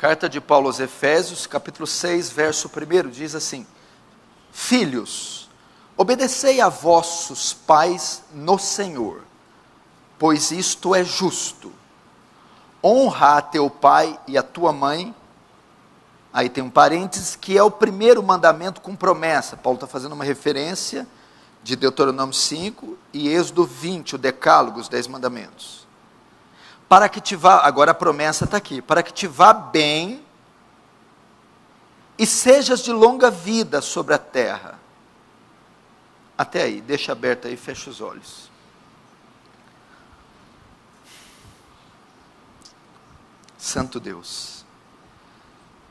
Carta de Paulo aos Efésios, capítulo 6, verso 1, diz assim: Filhos, obedecei a vossos pais no Senhor, pois isto é justo. Honra a teu pai e a tua mãe. Aí tem um parênteses, que é o primeiro mandamento com promessa. Paulo está fazendo uma referência de Deuteronômio 5 e Êxodo 20, o decálogo, os 10 mandamentos. Para que te vá, agora a promessa está aqui, para que te vá bem e sejas de longa vida sobre a terra. Até aí, deixa aberto aí, fecha os olhos. Santo Deus,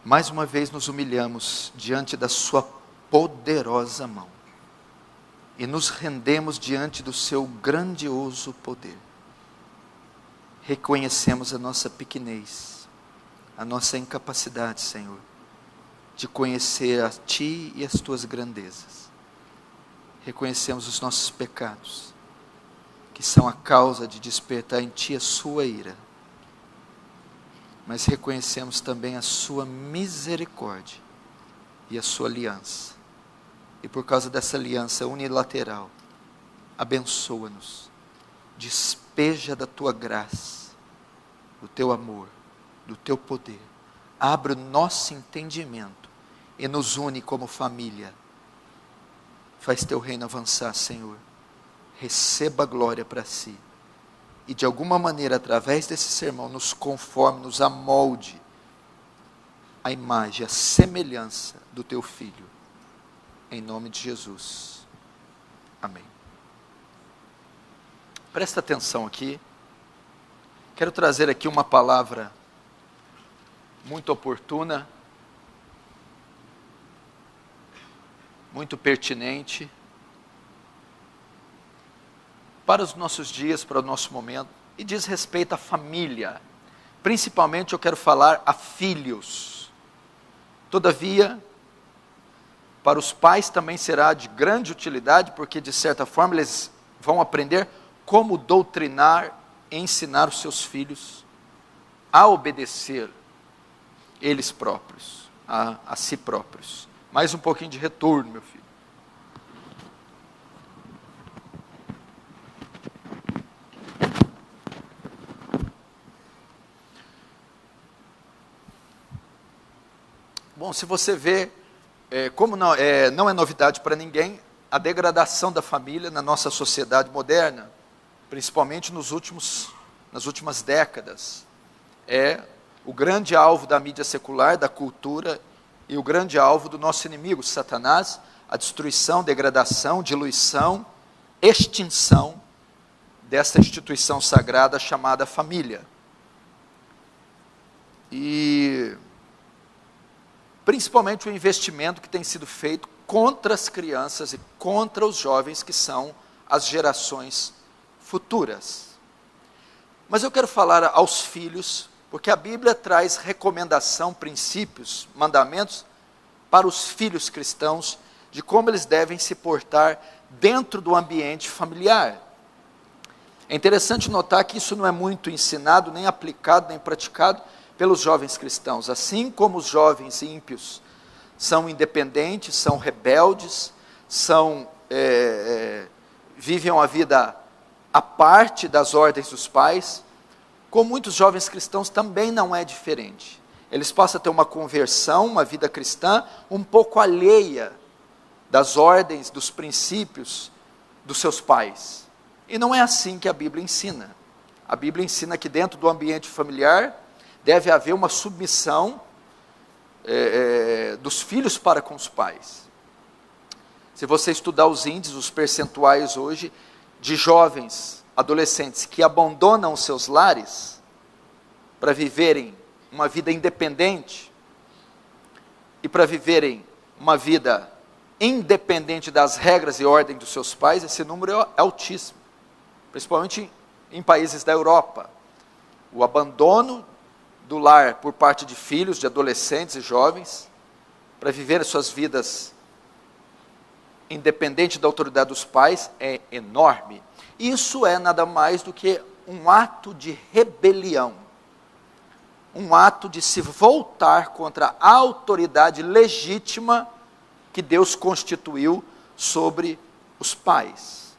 mais uma vez nos humilhamos diante da sua poderosa mão e nos rendemos diante do seu grandioso poder. Reconhecemos a nossa pequenez, a nossa incapacidade, Senhor, de conhecer a Ti e as Tuas grandezas. Reconhecemos os nossos pecados, que são a causa de despertar em Ti a Sua ira. Mas reconhecemos também a Sua misericórdia e a Sua aliança. E por causa dessa aliança unilateral, abençoa-nos, despeja da Tua graça, do Teu amor, do Teu poder. Abre o nosso entendimento e nos une como família. Faz Teu reino avançar, Senhor. Receba a glória para si. E de alguma maneira, através desse sermão, nos conforme, nos amolde a imagem, a semelhança do Teu Filho. Em nome de Jesus. Amém. Presta atenção aqui. Quero trazer aqui uma palavra muito oportuna, muito pertinente para os nossos dias, para o nosso momento, e diz respeito à família. Principalmente eu quero falar a filhos. Todavia, para os pais também será de grande utilidade, porque de certa forma eles vão aprender como doutrinar e ensinar os seus filhos a obedecer eles próprios, a si próprios. Mais um pouquinho de retorno, meu filho. Bom, se você vê, como não é novidade para ninguém, a degradação da família na nossa sociedade moderna, principalmente nas últimas décadas, é o grande alvo da mídia secular, da cultura, e o grande alvo do nosso inimigo, Satanás, a destruição, degradação, diluição, extinção dessa instituição sagrada chamada família. E principalmente o investimento que tem sido feito contra as crianças e contra os jovens, que são as gerações futuras. Mas eu quero falar aos filhos, porque a Bíblia traz recomendação, princípios, mandamentos para os filhos cristãos, de como eles devem se portar dentro do ambiente familiar. É interessante notar que isso não é muito ensinado, nem aplicado, nem praticado pelos jovens cristãos. Assim como os jovens ímpios são independentes, são rebeldes, vivem uma vida à parte das ordens dos pais, com muitos jovens cristãos também não é diferente. Eles passam a ter uma conversão, uma vida cristã, um pouco alheia das ordens, dos princípios dos seus pais. E não é assim que a Bíblia ensina. A Bíblia ensina que dentro do ambiente familiar deve haver uma submissão dos filhos para com os pais. Se você estudar os índices, os percentuais hoje, de jovens, adolescentes que abandonam seus lares para viverem uma vida independente e para viverem uma vida independente das regras e ordem dos seus pais, esse número é altíssimo, principalmente em países da Europa. O abandono do lar por parte de filhos, de adolescentes e jovens, para viver as suas vidas independente da autoridade dos pais, é enorme. Isso é nada mais do que um ato de rebelião um ato de se voltar contra a autoridade legítima que Deus constituiu sobre os pais.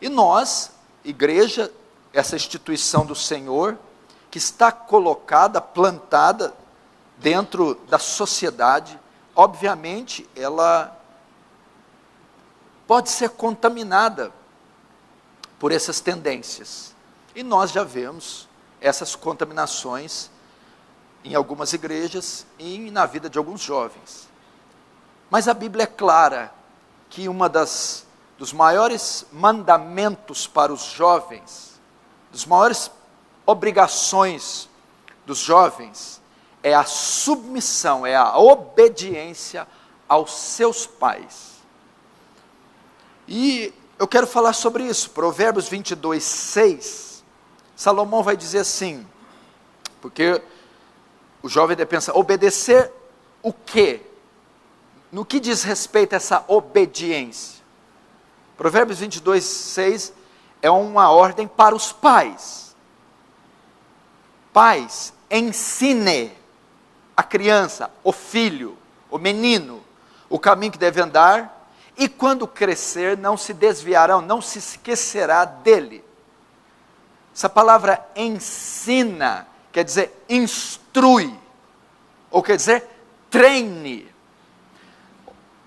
E nós, igreja, essa instituição do Senhor, que está colocada, plantada dentro da sociedade, obviamente ela pode ser contaminada por essas tendências. E nós já vemos essas contaminações em algumas igrejas e na vida de alguns jovens. Mas a Bíblia é clara que uma dos maiores mandamentos para os jovens, das maiores obrigações dos jovens, é a submissão, é a obediência aos seus pais. E eu quero falar sobre isso. Provérbios 22, 6, Salomão vai dizer assim, porque o jovem deve pensar, obedecer o quê? No que diz respeito a essa obediência? Provérbios 22, 6 é uma ordem para os pais. Pais, ensine a criança, o filho, o menino, o caminho que deve andar, e quando crescer não se desviarão, não se esquecerá dele. Essa palavra ensina, quer dizer instrui, ou quer dizer treine.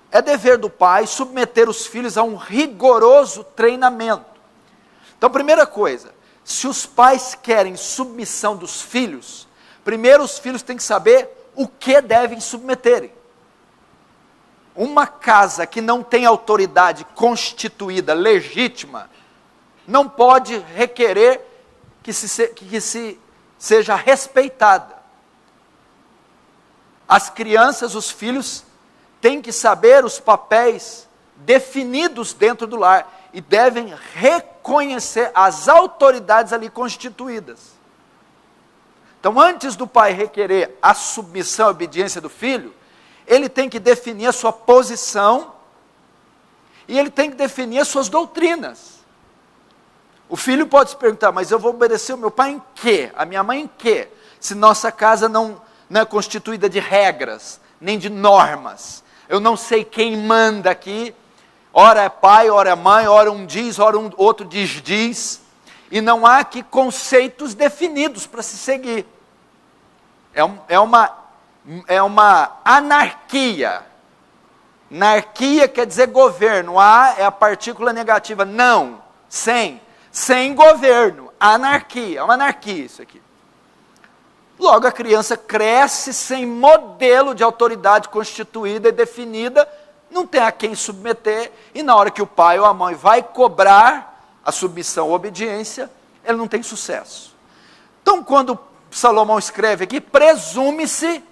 É dever do pai submeter os filhos a um rigoroso treinamento. Então, primeira coisa, se os pais querem submissão dos filhos, primeiro os filhos têm que saber o que devem submeterem. Uma casa que não tem autoridade constituída, legítima, não pode requerer que seja respeitada. As crianças, os filhos, têm que saber os papéis definidos dentro do lar e devem reconhecer as autoridades ali constituídas. Então, antes do pai requerer a submissão e a obediência do filho, ele tem que definir a sua posição e ele tem que definir as suas doutrinas. O filho pode se perguntar, mas eu vou obedecer o meu pai em quê? A minha mãe em quê? Se nossa casa não é constituída de regras, nem de normas. Eu não sei quem manda aqui. Ora é pai, ora é mãe, ora um diz, ora outro diz. E não há aqui conceitos definidos para se seguir. É uma anarquia. Anarquia quer dizer governo. A é a partícula negativa. Não, sem governo. Anarquia, é uma anarquia isso aqui. Logo a criança cresce sem modelo de autoridade constituída e definida, não tem a quem submeter, e na hora que o pai ou a mãe vai cobrar a submissão ou obediência, ele não tem sucesso. Então quando Salomão escreve aqui, presume-se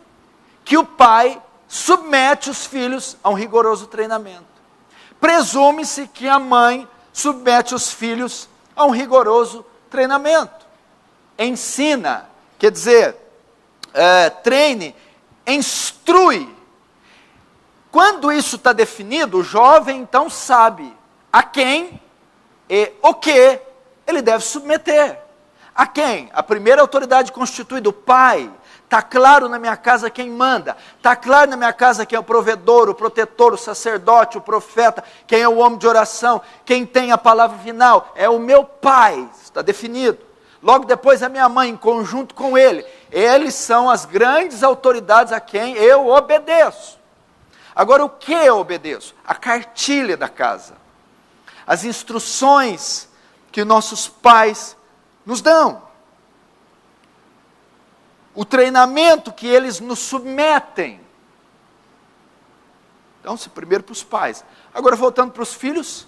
que o pai submete os filhos a um rigoroso treinamento. Presume-se que a mãe submete os filhos a um rigoroso treinamento. Ensina, quer dizer, treine, instrui. Quando isso está definido, o jovem então sabe a quem e o que ele deve submeter. A quem? A primeira autoridade constituída, o pai. Está claro na minha casa quem manda. Está claro na minha casa quem é o provedor, o protetor, o sacerdote, o profeta, quem é o homem de oração, quem tem a palavra final. É o meu pai, está definido. Logo depois a minha mãe, em conjunto com ele. Eles são as grandes autoridades a quem eu obedeço. Agora, o que eu obedeço? A cartilha da casa. As instruções que nossos pais nos dão. O treinamento que eles nos submetem. Então, primeiro para os pais. Agora, voltando para os filhos,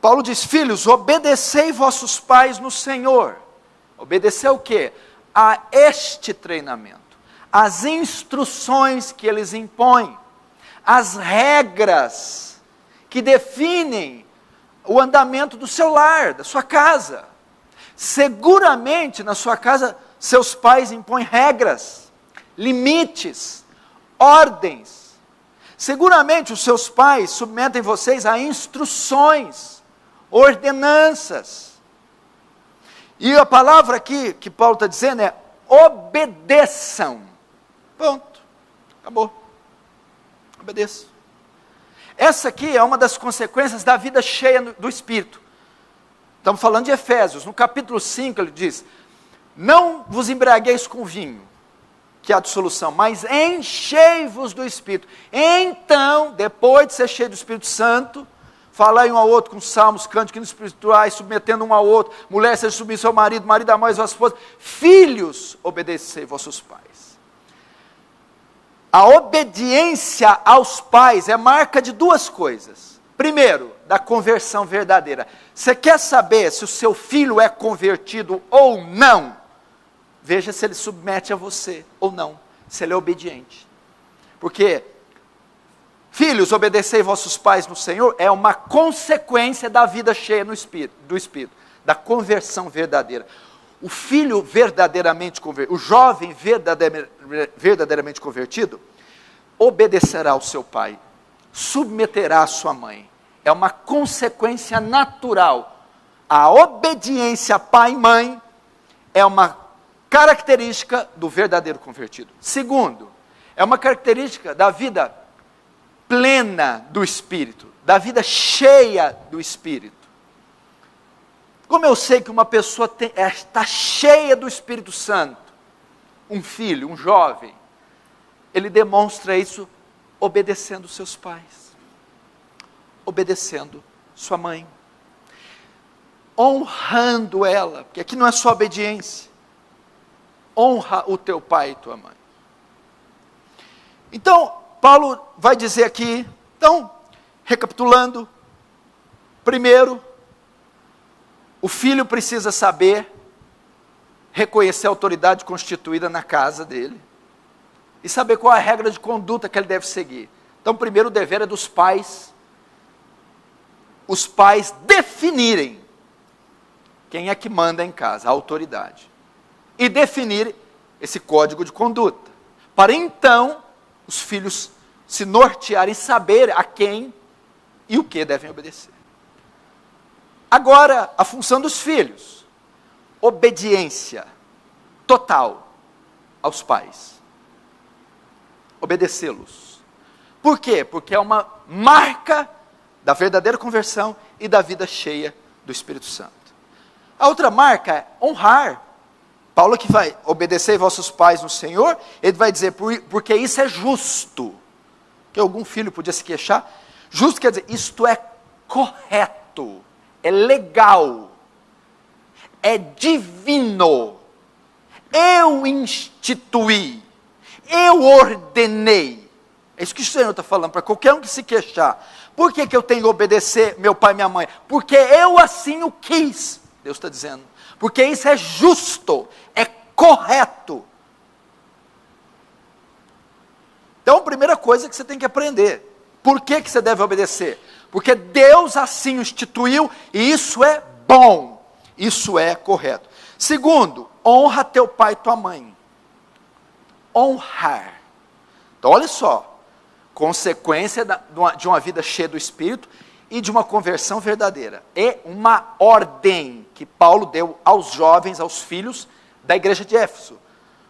Paulo diz, filhos, obedecei vossos pais no Senhor. Obedecer o quê? A este treinamento. As instruções que eles impõem. As regras que definem o andamento do seu lar, da sua casa. Seguramente na sua casa seus pais impõem regras, limites, ordens. Seguramente os seus pais submetem vocês a instruções, ordenanças. E a palavra aqui que Paulo está dizendo é obedeçam. Pronto, acabou. Obedeço. Essa aqui é uma das consequências da vida cheia do Espírito. Estamos falando de Efésios, no capítulo 5 ele diz, não vos embriagueis com vinho, que é a dissolução, mas enchei-vos do Espírito. Então, depois de ser cheio do Espírito Santo, falai um ao outro com salmos, cânticos espirituais, submetendo um ao outro, mulher seja submissa ao marido, marido a mãe, vossa esposa, filhos, obedecei vossos pais. A obediência aos pais é marca de duas coisas. Primeiro, da conversão verdadeira. Você quer saber se o seu filho é convertido ou não? Veja se ele submete a você ou não, se ele é obediente. Porque, filhos, obedecei vossos pais no Senhor, é uma consequência da vida cheia do Espírito, da conversão verdadeira. O filho verdadeiramente convertido, o jovem verdadeiramente convertido, obedecerá ao seu pai, submeterá a sua mãe. É uma consequência natural. A obediência a pai e mãe é uma característica do verdadeiro convertido. Segundo, é uma característica da vida plena do Espírito, da vida cheia do Espírito. Como eu sei que uma pessoa está cheia do Espírito Santo, um filho, um jovem, ele demonstra isso obedecendo seus pais, obedecendo sua mãe, honrando ela, porque aqui não é só obediência, honra o teu pai e tua mãe. Então, Paulo vai dizer aqui, então, recapitulando, primeiro, o filho precisa saber reconhecer a autoridade constituída na casa dele e saber qual é a regra de conduta que ele deve seguir. Então, primeiro o dever é dos pais, os pais definirem quem é que manda em casa, a autoridade, e definir esse código de conduta, para então os filhos se nortearem, saber a quem e o que devem obedecer. Agora, a função dos filhos, obediência total aos pais, obedecê-los. Por quê? Porque é uma marca da verdadeira conversão e da vida cheia do Espírito Santo. A outra marca é honrar. Paulo que vai obedecer vossos pais no Senhor, ele vai dizer, porque isso é justo. Que algum filho podia se queixar. Justo quer dizer, isto é correto, é legal, é divino. Eu instituí, eu ordenei. É isso que o Senhor está falando para qualquer um que se queixar. Por que eu tenho que obedecer meu pai e minha mãe? Porque eu assim o quis. Deus está dizendo. Porque isso é justo, é correto. Então, a primeira coisa que você tem que aprender. Por que você deve obedecer? Porque Deus assim o instituiu e isso é bom. Isso é correto. Segundo, honra teu pai e tua mãe. Honrar. Então, olha só. Consequência de uma vida cheia do Espírito e de uma conversão verdadeira. É uma ordem que Paulo deu aos jovens, aos filhos da igreja de Éfeso.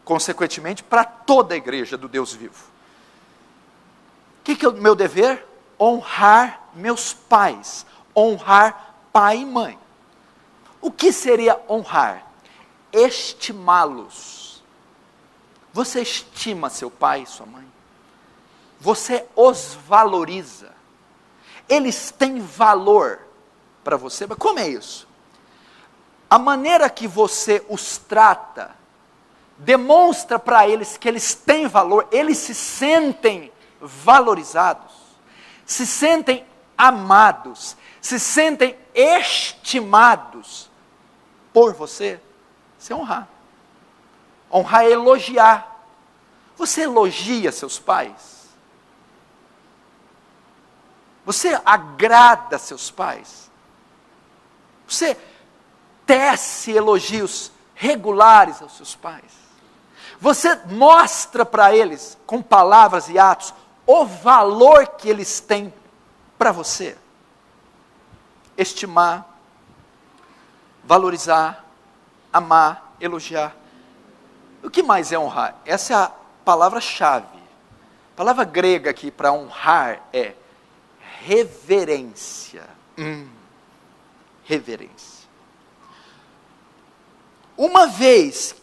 Consequentemente, para toda a igreja do Deus vivo. O que é o meu dever? Honrar meus pais. Honrar pai e mãe. O que seria honrar? Estimá-los. Você estima seu pai e sua mãe? Você os valoriza. Eles têm valor para você. Mas como é isso? A maneira que você os trata demonstra para eles que eles têm valor, eles se sentem valorizados, se sentem amados, se sentem estimados por você. Você honrar. Honrar é elogiar. Você elogia seus pais? Você agrada seus pais? Você tece elogios regulares aos seus pais? Você mostra para eles, com palavras e atos, o valor que eles têm para você? Estimar, valorizar, amar, elogiar. O que mais é honrar? Essa é a palavra-chave. A palavra grega aqui para honrar é reverência. Reverência. Uma vez,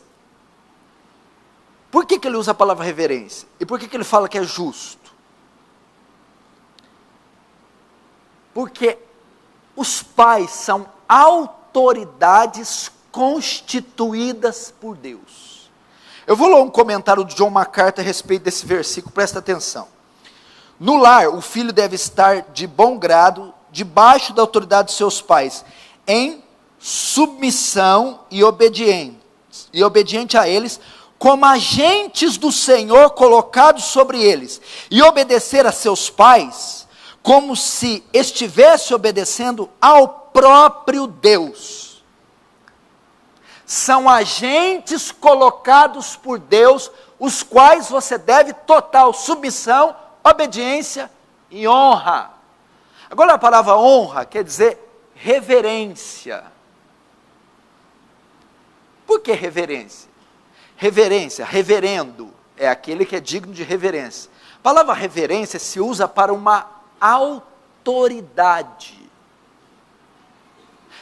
por que ele usa a palavra reverência? E por que ele fala que é justo? Porque os pais são autoridades constituídas por Deus. Eu vou ler um comentário de John MacArthur a respeito desse versículo, presta atenção. No lar, o filho deve estar de bom grado, debaixo da autoridade de seus pais, em submissão e obediente a eles, como agentes do Senhor colocados sobre eles, e obedecer a seus pais, como se estivesse obedecendo ao próprio Deus. São agentes colocados por Deus, os quais você deve total submissão, obediência e honra. Agora a palavra honra quer dizer reverência. Por que reverência? Reverência, reverendo, é aquele que é digno de reverência. A palavra reverência se usa para uma autoridade.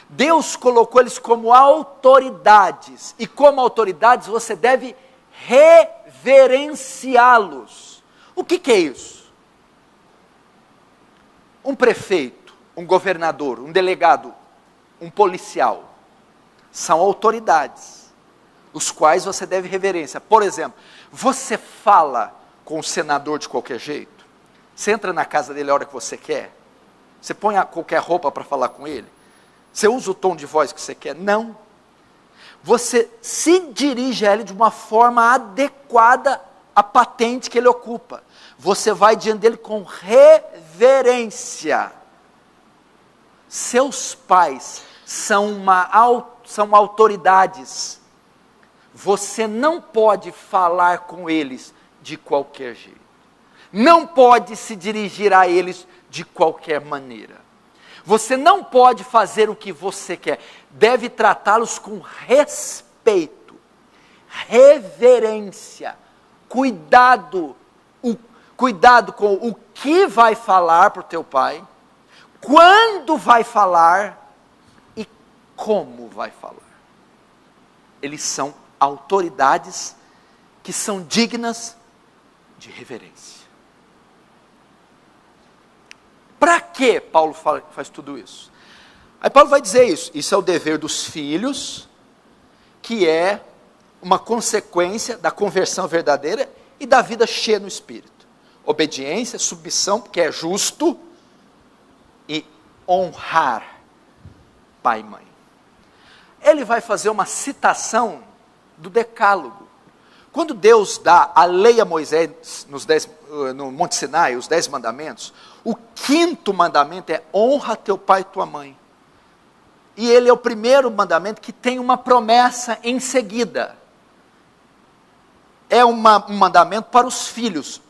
Deus colocou eles como autoridades, e como autoridades você deve reverenciá-los. O que é isso? Um prefeito, um governador, um delegado, um policial, são autoridades, os quais você deve reverência. Por exemplo, você fala com o senador de qualquer jeito? Você entra na casa dele a hora que você quer? Você põe qualquer roupa para falar com ele? Você usa o tom de voz que você quer? Não. Você se dirige a ele de uma forma adequada à patente que ele ocupa. Você vai diante dele com reverência. Seus pais são autoridades. Você não pode falar com eles de qualquer jeito. Não pode se dirigir a eles de qualquer maneira. Você não pode fazer o que você quer. Deve tratá-los com respeito, reverência, cuidado com o que vai falar para o teu pai, quando vai falar e como vai falar. Eles são autoridades que são dignas de reverência. Para que Paulo faz tudo isso? Aí Paulo vai dizer isso é o dever dos filhos, que é uma consequência da conversão verdadeira e da vida cheia no Espírito. Obediência, submissão, porque é justo, e honrar pai e mãe. Ele vai fazer uma citação do Decálogo. Quando Deus dá a lei a Moisés no Monte Sinai, os 10 mandamentos, o 5º mandamento é honra teu pai e tua mãe. E ele é o primeiro mandamento que tem uma promessa em seguida. É um mandamento para os filhos.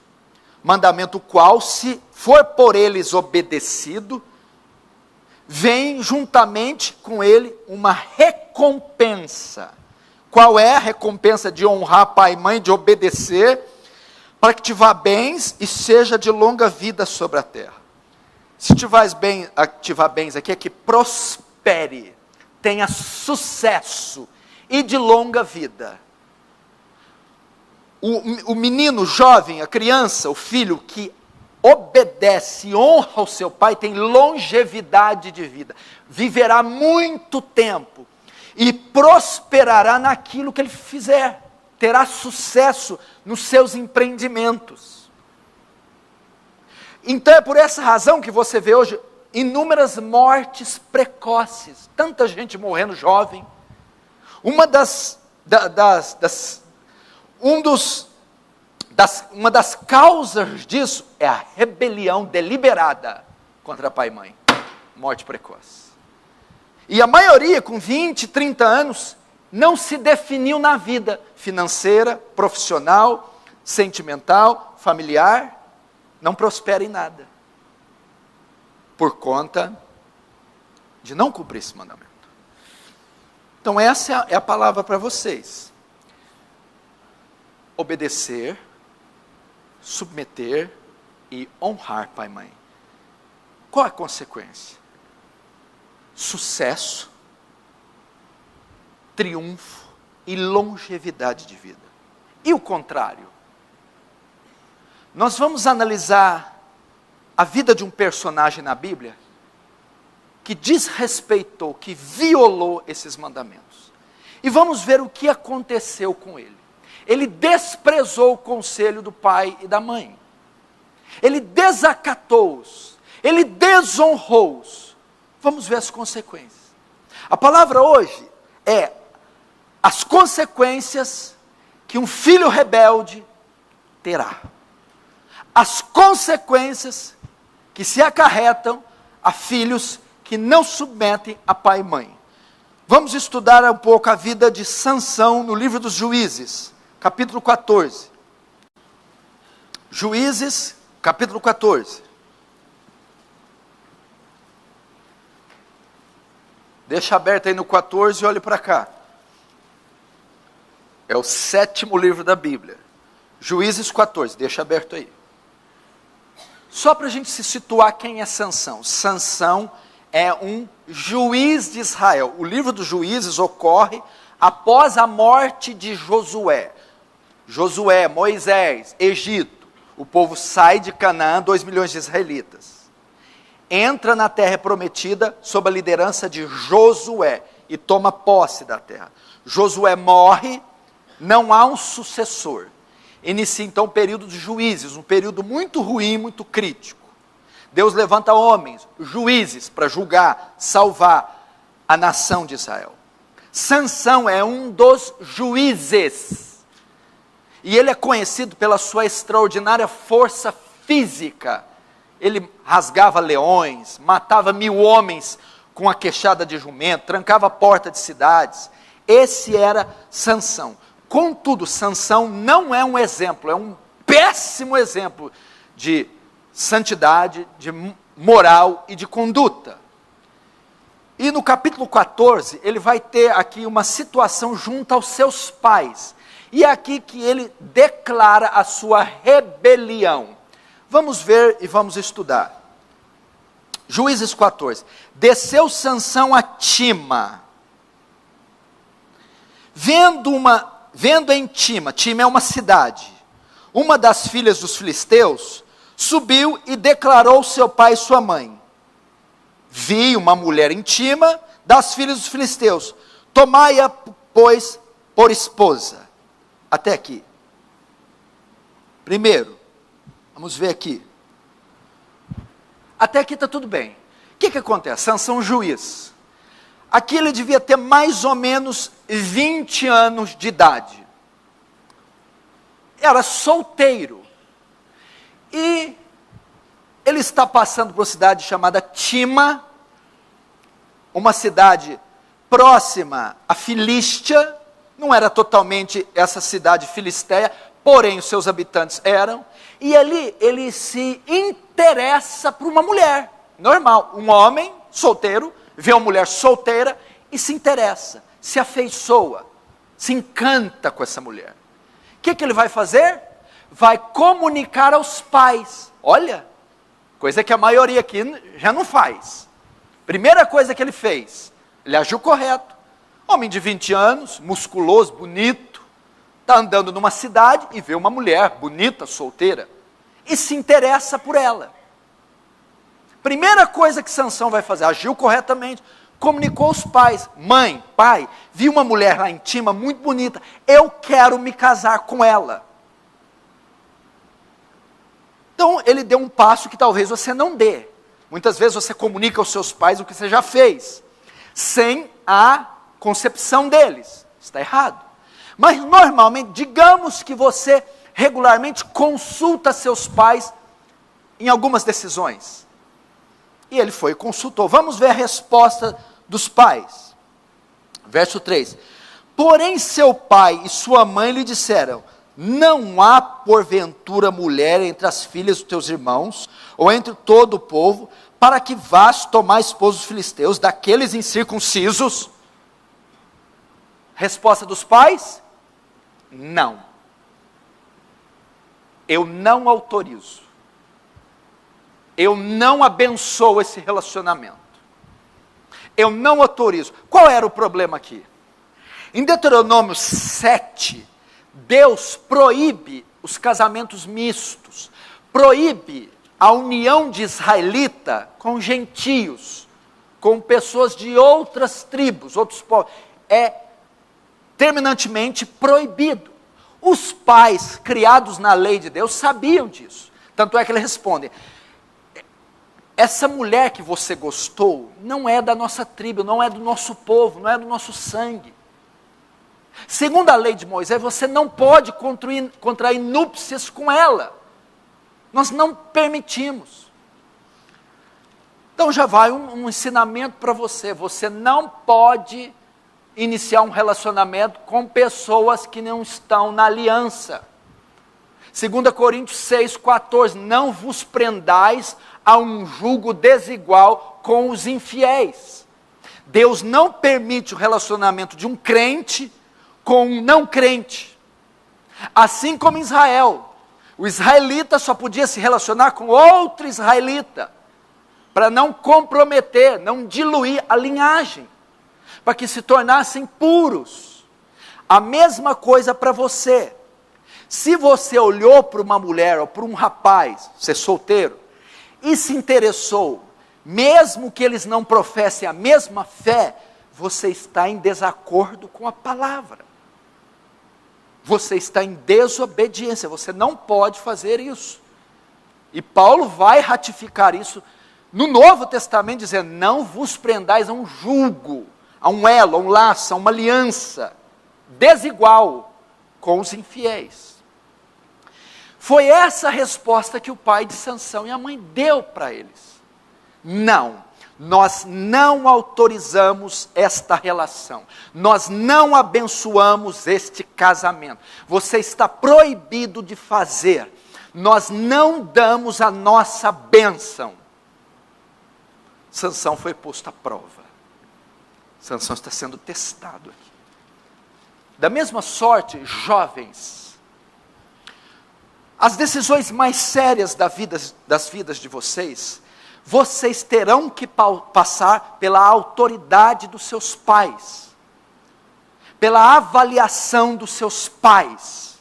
Mandamento qual, se for por eles obedecido, vem juntamente com ele uma recompensa. Qual é a recompensa de honrar pai e mãe, de obedecer, para que te vá bens e seja de longa vida sobre a terra. Se te vá bens aqui, é que prospere, tenha sucesso e de longa vida. O menino, o jovem, a criança, o filho que obedece e honra ao seu pai, tem longevidade de vida, viverá muito tempo e prosperará naquilo que ele fizer, terá sucesso nos seus empreendimentos. Então é por essa razão que você vê hoje inúmeras mortes precoces, tanta gente morrendo jovem. Uma das causas disso é a rebelião deliberada contra pai e mãe, morte precoce. E a maioria, com 20, 30 anos, não se definiu na vida financeira, profissional, sentimental, familiar, não prospera em nada, por conta de não cumprir esse mandamento. Então essa é a palavra para vocês. obedecer, submeter e honrar pai e mãe. Qual a consequência? Sucesso, triunfo e longevidade de vida. E o contrário? Nós vamos analisar a vida de um personagem na Bíblia que desrespeitou, que violou esses mandamentos. E vamos ver o que aconteceu com ele. Ele desprezou o conselho do pai e da mãe. Ele desacatou-os. Ele desonrou-os. Vamos ver as consequências. A palavra hoje é as consequências que um filho rebelde terá. As consequências que se acarretam a filhos que não submetem a pai e mãe. Vamos estudar um pouco a vida de Sansão no livro dos Juízes, capítulo 14. Juízes, capítulo 14. Deixa aberto aí no 14 e olhe para cá. É o 7º livro da Bíblia. Juízes 14, deixa aberto aí. Só para a gente se situar quem é Sansão. Sansão é um juiz de Israel. O livro dos Juízes ocorre após a morte de Josué. Josué, Moisés, Egito. O povo sai de Canaã, 2 milhões de israelitas. Entra na terra prometida sob a liderança de Josué e toma posse da terra. Josué morre, não há um sucessor. Inicia então o período de juízes, um período muito ruim, muito crítico. Deus levanta homens, juízes, para julgar, salvar a nação de Israel. Sansão é um dos juízes. E ele é conhecido pela sua extraordinária força física. Ele rasgava leões, matava 1000 homens com a queixada de jumento, trancava a porta de cidades. Esse era Sansão. Contudo, Sansão não é um exemplo, é um péssimo exemplo de santidade, de moral e de conduta. E no capítulo 14, ele vai ter aqui uma situação junto aos seus pais. E é aqui que ele declara a sua rebelião. Vamos ver e vamos estudar. Juízes 14. Desceu Sansão a Tima. Vendo em Tima é uma cidade, uma das filhas dos filisteus, subiu e declarou seu pai e sua mãe: vi uma mulher em Tima das filhas dos filisteus, tomai-a, pois, por esposa. Até aqui. Primeiro, vamos ver aqui. Até aqui está tudo bem. O que acontece? Sansão juiz. Aqui ele devia ter mais ou menos 20 anos de idade. Era solteiro. E ele está passando por uma cidade chamada Tima, uma cidade próxima à Filístia. Não era totalmente essa cidade filisteia, porém os seus habitantes eram. E ali ele se interessa por uma mulher, normal. Um homem solteiro vê uma mulher solteira e se interessa, se afeiçoa, se encanta com essa mulher. O que ele vai fazer? Vai comunicar aos pais. Olha, coisa que a maioria aqui já não faz. Primeira coisa que ele fez, ele agiu correto. Homem de 20 anos, musculoso, bonito, está andando numa cidade e vê uma mulher bonita, solteira, e se interessa por ela. Primeira coisa que Sansão vai fazer, agiu corretamente, comunicou aos pais: mãe, pai, vi uma mulher lá em Tima, muito bonita, eu quero me casar com ela. Então ele deu um passo que talvez você não dê. Muitas vezes você comunica aos seus pais o que você já fez, sem a concepção deles. Está errado. Mas normalmente, digamos que você regularmente consulta seus pais em algumas decisões. E ele foi e consultou. Vamos ver a resposta dos pais. Verso 3. Porém seu pai e sua mãe lhe disseram: não há porventura mulher entre as filhas dos teus irmãos, ou entre todo o povo, para que vás tomar esposos filisteus, daqueles incircuncisos? Resposta dos pais: não. eu não autorizo. Eu não abençoo esse relacionamento. Eu não autorizo. Qual era o problema aqui? Em Deuteronômio 7, Deus proíbe os casamentos mistos, proíbe a união de israelita com gentios, com pessoas de outras tribos, outros povos. É terminantemente proibido. Os pais criados na lei de Deus sabiam disso. Tanto é que eles respondem: essa mulher que você gostou não é da nossa tribo, não é do nosso povo, não é do nosso sangue. Segundo a lei de Moisés, você não pode contrair núpcias com ela. Nós não permitimos. Então já vai um ensinamento para você. Você não pode iniciar um relacionamento com pessoas que não estão na aliança. 2 Coríntios 6,14, não vos prendais a um jugo desigual com os infiéis. Deus não permite o relacionamento de um crente com um não crente. Assim como em Israel, o israelita só podia se relacionar com outro israelita, para não comprometer, não diluir a linhagem, para que se tornassem puros. A mesma coisa para você. Se você olhou para uma mulher ou para um rapaz, você é solteiro, e se interessou, mesmo que eles não professem a mesma fé, você está em desacordo com a palavra. Você está em desobediência, você não pode fazer isso. E Paulo vai ratificar isso no Novo Testamento, dizendo: não vos prendais a um jugo, a um elo, a um laço, a uma aliança desigual com os infiéis. Foi essa a resposta que o pai de Sansão e a mãe deu para eles. Não, nós não autorizamos esta relação, nós não abençoamos este casamento, você está proibido de fazer, nós não damos a nossa bênção. Sansão foi posto à prova, Sansão está sendo testado aqui. Da mesma sorte, jovens, as decisões mais sérias das vidas de vocês terão que passar pela autoridade dos seus pais, pela avaliação dos seus pais,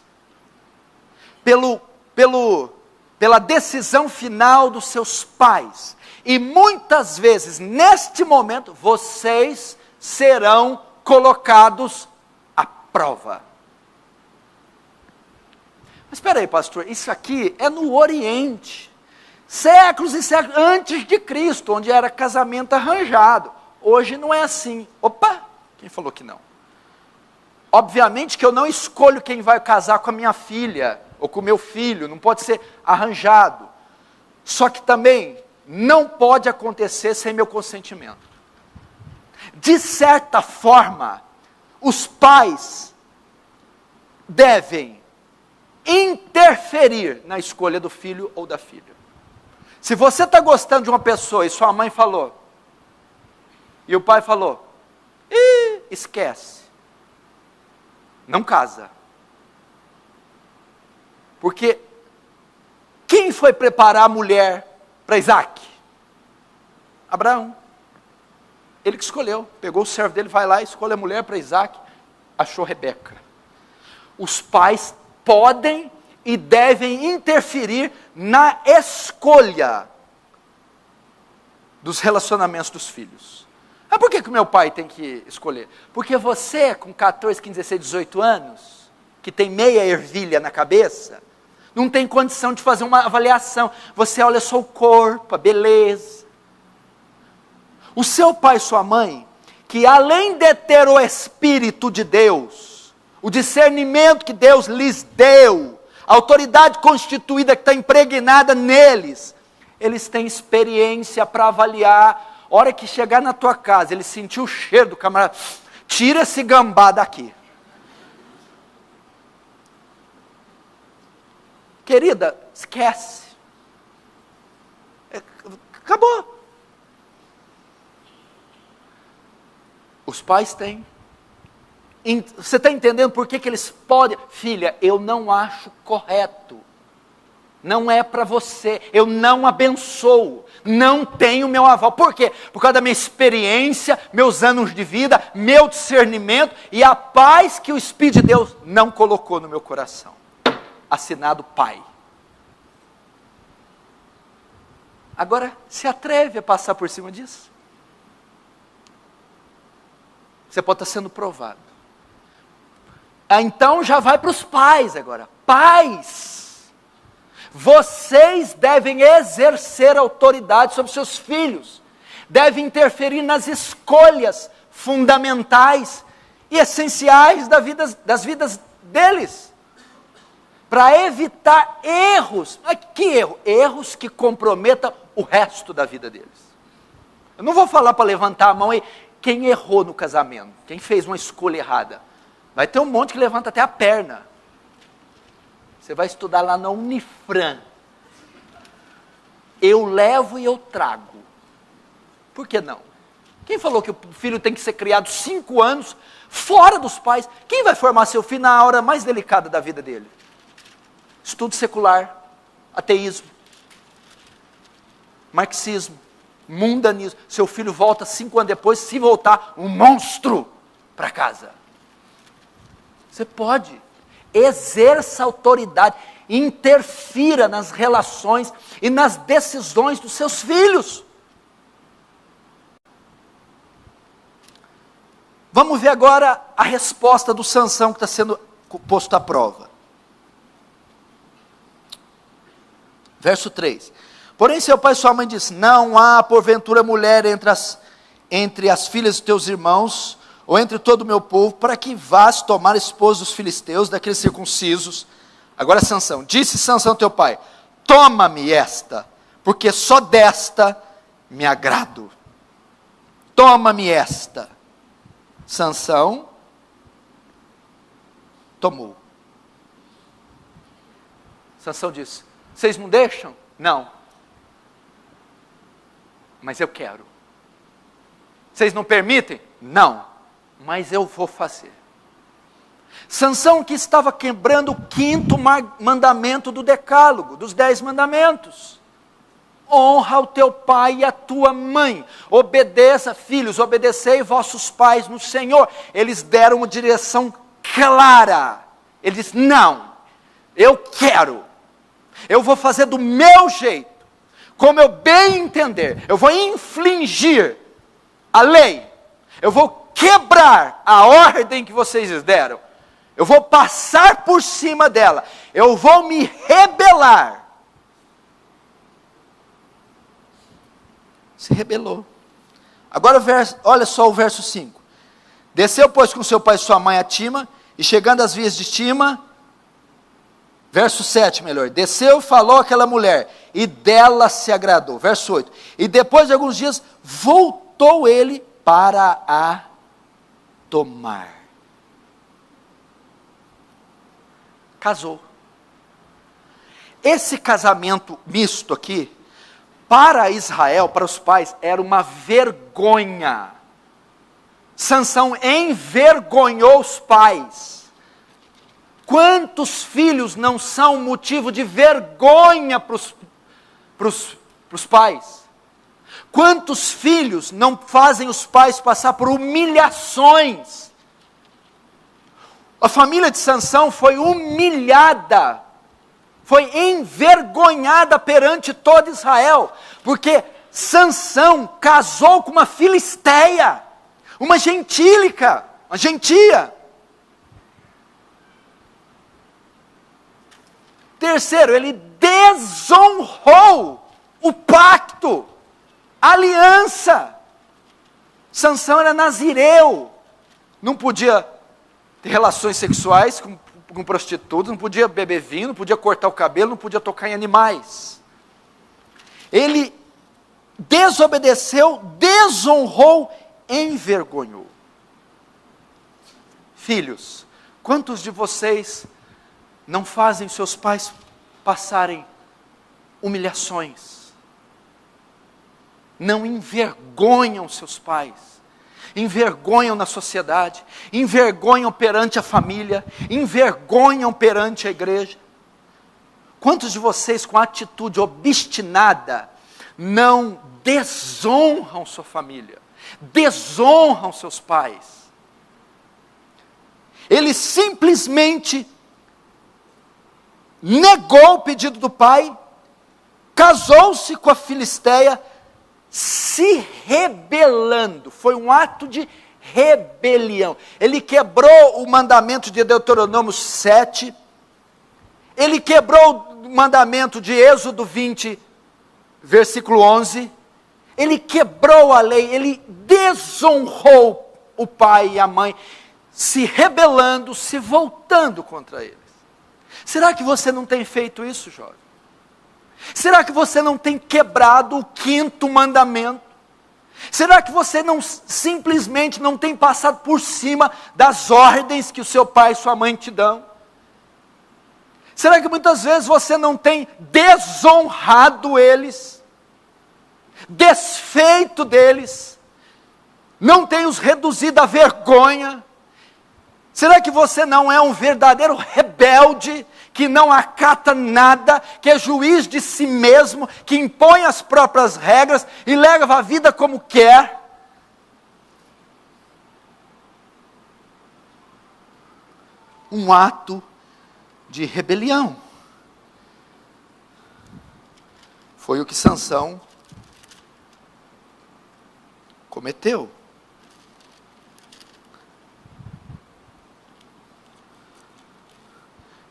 pela decisão final dos seus pais. E muitas vezes, neste momento, vocês serão colocados à prova. Mas espera aí, pastor, isso aqui é no Oriente, séculos e séculos antes de Cristo, onde era casamento arranjado. Hoje não é assim. Opa, quem falou que não? Obviamente que eu não escolho quem vai casar com a minha filha, ou com o meu filho, não pode ser arranjado. Só que também não pode acontecer sem meu consentimento. De certa forma, os pais devem interferir na escolha do filho ou da filha. Se você está gostando de uma pessoa e sua mãe falou, e o pai falou, esquece, não casa. Porque quem foi preparar a mulher para Isaac? Abraão. Ele que escolheu, pegou o servo dele, vai lá e escolhe a mulher para Isaac, achou Rebeca. Os pais podem e devem interferir na escolha dos relacionamentos dos filhos. Mas por que o meu pai tem que escolher? Porque você, com 14, 15, 16, 18 anos, que tem meia ervilha na cabeça, não tem condição de fazer uma avaliação. Você olha só o corpo, a beleza. O seu pai e sua mãe, que além de ter o Espírito de Deus, o discernimento que Deus lhes deu, a autoridade constituída que está impregnada neles, eles têm experiência para avaliar. A hora que chegar na tua casa, ele sentiu o cheiro do camarada, tira esse gambá daqui. Querida, esquece. Acabou. Os pais têm. Você está entendendo por que eles podem? Filha, eu não acho correto não é para você, eu não abençoo, não tenho meu aval. Por quê? Por causa da minha experiência, meus anos de vida, meu discernimento e a paz que o Espírito de Deus não colocou no meu coração. Assinado pai. Agora, se atreve a passar por cima disso? Você pode estar sendo provado. Então já vai para os pais agora. Pais, vocês devem exercer autoridade sobre seus filhos. Devem interferir nas escolhas fundamentais e essenciais das vidas deles. Para evitar erros. Que erro? Erros que comprometam o resto da vida deles. Eu não vou falar para levantar a mão e quem errou no casamento, quem fez uma escolha errada. Vai ter um monte que levanta até a perna. Você vai estudar lá na Unifran. Eu levo e eu trago. Por que não? Quem falou que o filho tem que ser criado 5 anos fora dos pais? Quem vai formar seu filho na hora mais delicada da vida dele? Estudo secular, ateísmo, marxismo, mundanismo. Seu filho volta 5 anos depois, se voltar, um monstro para casa. Você pode, exerça autoridade, interfira nas relações e nas decisões dos seus filhos. Vamos ver agora a resposta do Sansão que está sendo posto à prova. Verso 3. Porém seu pai e sua mãe disse, não há porventura mulher entre as filhas de teus irmãos, ou entre todo o meu povo, para que vás tomar esposa dos filisteus, daqueles circuncisos. Agora Sansão, disse Sansão teu pai, toma-me esta, porque só desta me agrado. Toma-me esta. Sansão tomou. Sansão disse, vocês não deixam? Não. Mas eu quero. Vocês não permitem? Não. Mas eu vou fazer. Sansão que estava quebrando o 5º mandamento do decálogo, dos 10 mandamentos. Honra o teu pai e a tua mãe. Obedeça, filhos, obedecei vossos pais no Senhor. Eles deram uma direção clara. Ele disse, não, eu quero. Eu vou fazer do meu jeito, como eu bem entender. Eu vou infligir a lei. Eu vou quebrar a ordem que vocês deram. Eu vou passar por cima dela. Eu vou me rebelar. Se rebelou. Agora olha só o verso 5. Desceu, pois, com seu pai e sua mãe a Tima, e chegando às vias de Tima, verso 7 melhor, desceu e falou àquela mulher, e dela se agradou. Verso 8, e depois de alguns dias, voltou ele para a tomar. Casou. Esse casamento misto aqui, para Israel, para os pais, era uma vergonha. Sansão envergonhou os pais. Quantos filhos não são motivo de vergonha para os pais? Quantos filhos não fazem os pais passar por humilhações? A família de Sansão foi humilhada, foi envergonhada perante todo Israel, porque Sansão casou com uma filisteia, uma gentílica, uma gentia. Terceiro, ele desonrou o pacto, a aliança. Sansão era nazireu, não podia ter relações sexuais com prostitutas, não podia beber vinho, não podia cortar o cabelo, não podia tocar em animais. Ele desobedeceu, desonrou, envergonhou. Filhos, quantos de vocês não fazem seus pais passarem humilhações? Não envergonham seus pais? Envergonham na sociedade, envergonham perante a família, envergonham perante a igreja. Quantos de vocês com atitude obstinada não desonram sua família, desonram seus pais? Ele simplesmente negou o pedido do pai, casou-se com a filisteia, se rebelando. Foi um ato de rebelião. Ele quebrou o mandamento de Deuteronômio 7, ele quebrou o mandamento de Êxodo 20, versículo 11, ele quebrou a lei, ele desonrou o pai e a mãe, se rebelando, se voltando contra eles. Será que você não tem feito isso, jovem? Será que você não tem quebrado o 5º mandamento? Será que você não simplesmente não tem passado por cima das ordens que o seu pai e sua mãe te dão? Será que muitas vezes você não tem desonrado eles, desfeito deles, não tem os reduzido à vergonha? Será que você não é um verdadeiro rebelde, que não acata nada, que é juiz de si mesmo, que impõe as próprias regras e leva a vida como quer? Um ato de rebelião. Foi o que Sansão cometeu.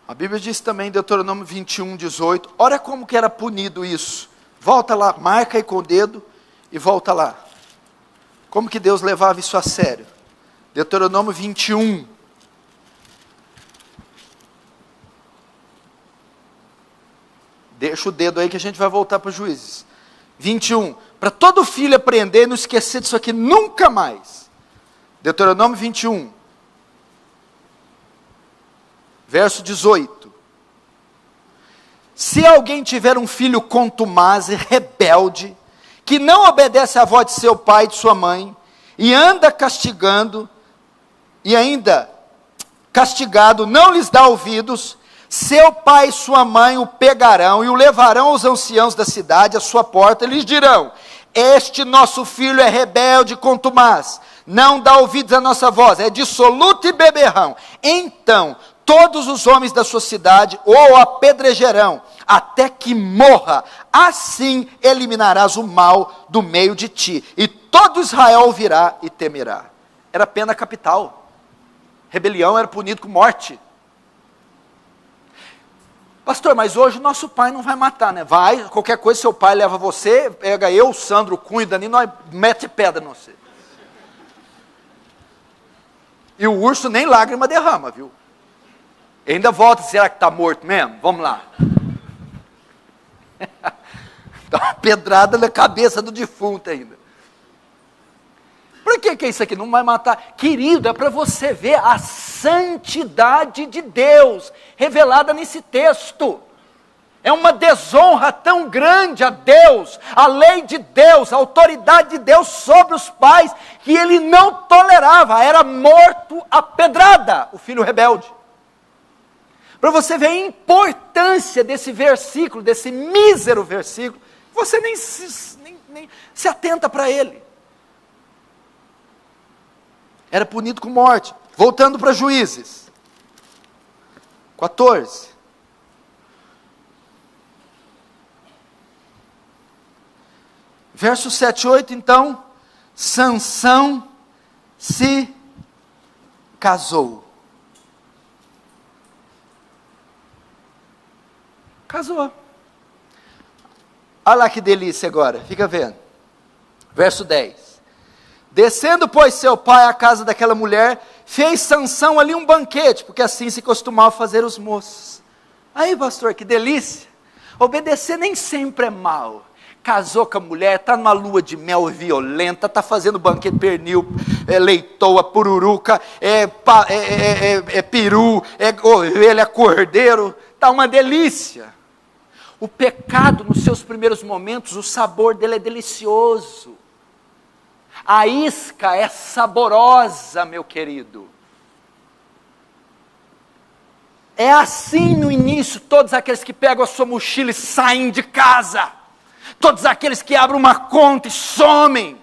A Bíblia diz também em Deuteronômio 21, 18, olha como que era punido isso. Volta lá, marca aí com o dedo e volta lá. Como que Deus levava isso a sério? Deuteronômio 21. Deixa o dedo aí que a gente vai voltar para os Juízes. 21. Para todo filho aprender e não esquecer disso aqui nunca mais. Deuteronômio 21. Verso 18. Se alguém tiver um filho contumaz e rebelde, que não obedece à voz de seu pai e de sua mãe, e anda castigando, e ainda castigado não lhes dá ouvidos, seu pai e sua mãe o pegarão e o levarão aos anciãos da cidade à sua porta, e lhes dirão: este nosso filho é rebelde e contumaz, não dá ouvidos à nossa voz, é dissoluto e beberrão. Então todos os homens da sua cidade o apedrejarão, até que morra. Assim eliminarás o mal do meio de ti, e todo Israel ouvirá e temerá. Era pena capital. Rebelião era punido com morte. Pastor, mas hoje nosso pai não vai matar, né? Vai, qualquer coisa, seu pai leva você, pega eu, Sandro, Cunha, Danilo, nós mete pedra em você. E o urso nem lágrima derrama, viu? Ainda volta, será que está morto mesmo? Vamos lá. Dá uma pedrada na cabeça do defunto ainda. Por que é isso aqui? Não vai matar? Querido, é para você ver a santidade de Deus revelada nesse texto. É uma desonra tão grande a Deus, a lei de Deus, a autoridade de Deus sobre os pais, que ele não tolerava. Era morto a pedrada, o filho rebelde. Para você ver a importância desse versículo, desse mísero versículo, você nem se atenta para ele. Era punido com morte. Voltando para Juízes 14. Verso 7 e 8, então, Sansão se casou. Casou. Olha lá que delícia agora, fica vendo. Verso 10. Descendo, pois, seu pai à casa daquela mulher, fez Sansão ali um banquete, porque assim se costumava fazer os moços. Aí, pastor, que delícia. Obedecer nem sempre é mal. Casou com a mulher, está numa lua de mel violenta, está fazendo banquete, pernil, leitoa, pururuca, peru, ovelha, cordeiro, está uma delícia. O pecado, nos seus primeiros momentos, o sabor dele é delicioso. A isca é saborosa, meu querido. É assim no início, todos aqueles que pegam a sua mochila e saem de casa, todos aqueles que abrem uma conta e somem,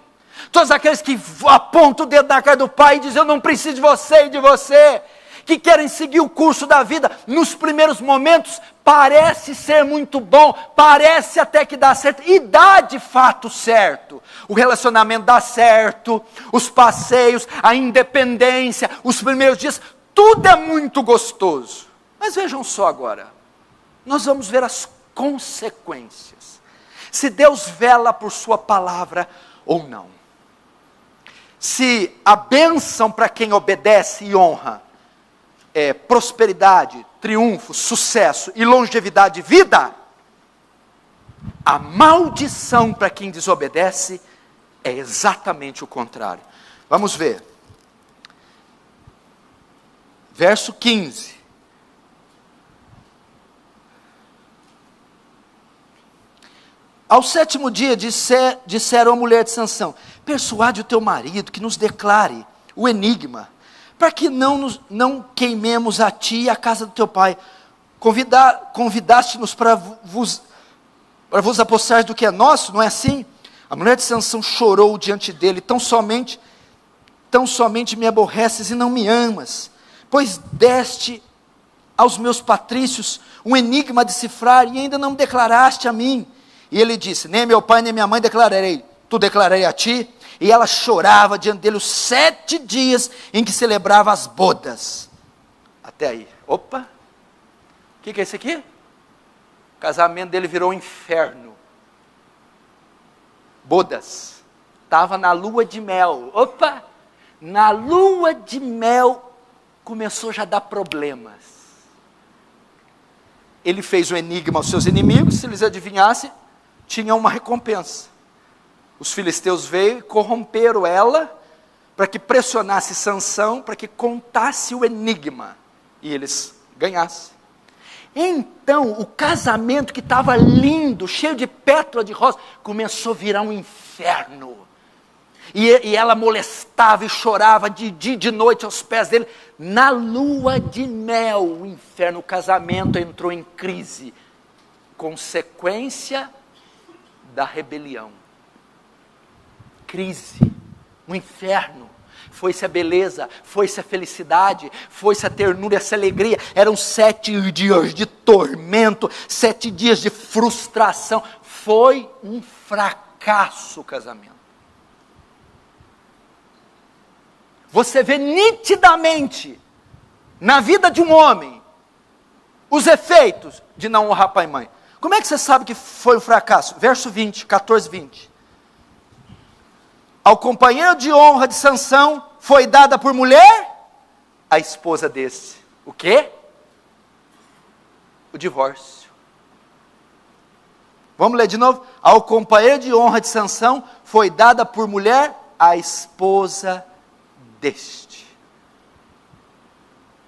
todos aqueles que apontam o dedo na cara do pai e dizem, eu não preciso de você e de você, que querem seguir o curso da vida, nos primeiros momentos, parece ser muito bom, parece até que dá certo, e dá de fato certo, o relacionamento dá certo, os passeios, a independência, os primeiros dias, tudo é muito gostoso. Mas vejam só agora, nós vamos ver as consequências, se Deus vela por sua palavra ou não. Se a bênção para quem obedece e honra é prosperidade, triunfo, sucesso e longevidade de vida, a maldição para quem desobedece é exatamente o contrário. Vamos ver. Verso 15. Ao 7º dia disseram à mulher de Sansão, persuade o teu marido que nos declare o enigma, para que não queimemos a ti e a casa do teu pai. Convidaste-nos para vos apossar do que é nosso, não é assim? A mulher de Sansão chorou diante dele, tão somente me aborreces e não me amas, pois deste aos meus patrícios um enigma a decifrar e ainda não me declaraste a mim. E ele disse, nem meu pai nem minha mãe declararei, tu declararei a ti. E ela chorava diante dele os 7 dias em que celebrava as bodas. Até aí. Opa! O que é isso aqui? O casamento dele virou um inferno. Bodas. Estava na lua de mel. Opa! Na lua de mel começou já a dar problemas. Ele fez um enigma aos seus inimigos, se eles adivinhassem, tinha uma recompensa. Os filisteus veio e corromperam ela, para que pressionasse Sansão, para que contasse o enigma, e eles ganhassem. Então, o casamento que estava lindo, cheio de pétala de rosa, começou a virar um inferno. E ela molestava e chorava de dia e de noite aos pés dele. Na lua de mel, o inferno, o casamento entrou em crise. Consequência da rebelião. Crise, um inferno. Foi-se a beleza, foi-se a felicidade, foi-se a ternura, essa alegria. Eram 7 dias de tormento, 7 dias de frustração. Foi um fracasso o casamento. Você vê nitidamente, na vida de um homem, os efeitos de não honrar pai e mãe. Como é que você sabe que foi um fracasso? Verso 20, 14, 20. Ao companheiro de honra de Sansão foi dada por mulher a esposa desse. O quê? O divórcio. Vamos ler de novo? Ao companheiro de honra de Sansão foi dada por mulher a esposa deste.